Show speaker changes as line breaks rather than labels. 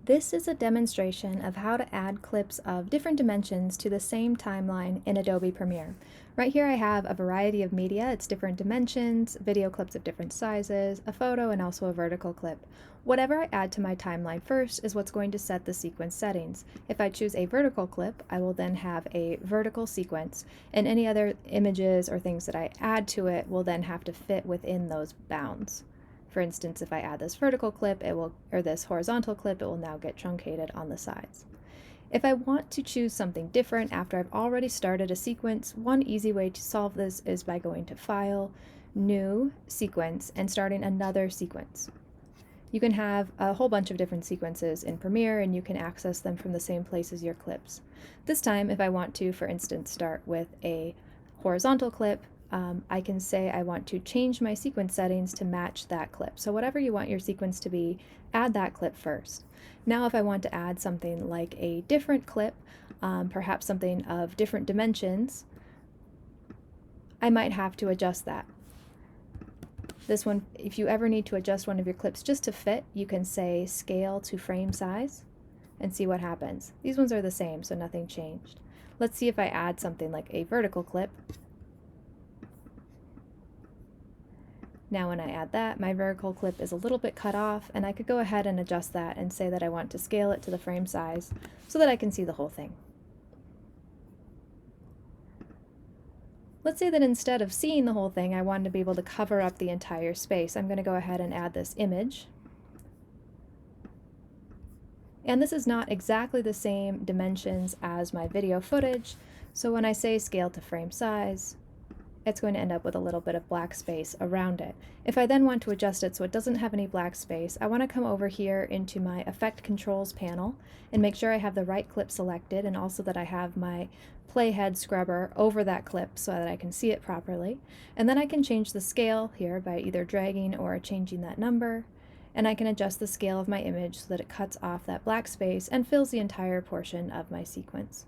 This is a demonstration of how to add clips of different dimensions to the same timeline in Adobe Premiere. Right here I have a variety of media, it's different dimensions, video clips of different sizes, a photo, and also a vertical clip. Whatever I add to my timeline first is what's going to set the sequence settings. If I choose a vertical clip, I will then have a vertical sequence, and any other images or things that I add to it will then have to fit within those bounds. For instance, if I add this vertical clip, or this horizontal clip, it will now get truncated on the sides. If I want to choose something different after I've already started a sequence, one easy way to solve this is by going to File, New, Sequence, and starting another sequence. You can have a whole bunch of different sequences in Premiere, and you can access them from the same place as your clips. This time, if I want to, for instance, start with a horizontal clip, I can say I want to change my sequence settings to match that clip. So whatever you want your sequence to be, add that clip first. Now if I want to add something like a different clip, perhaps something of different dimensions, I might have to adjust that. This one, if you ever need to adjust one of your clips just to fit, you can say scale to frame size and see what happens. These ones are the same, so nothing changed. Let's see if I add something like a vertical clip. Now when I add that, my vertical clip is a little bit cut off, and I could go ahead and adjust that and say that I want to scale it to the frame size so that I can see the whole thing. Let's say that instead of seeing the whole thing, I wanted to be able to cover up the entire space. I'm going to go ahead and add this image. And this is not exactly the same dimensions as my video footage, so when I say scale to frame size, it's going to end up with a little bit of black space around it. If I then want to adjust it so it doesn't have any black space, I want to come over here into my Effect Controls panel and make sure I have the right clip selected, and also that I have my playhead scrubber over that clip so that I can see it properly. And then I can change the scale here by either dragging or changing that number, and I can adjust the scale of my image so that it cuts off that black space and fills the entire portion of my sequence.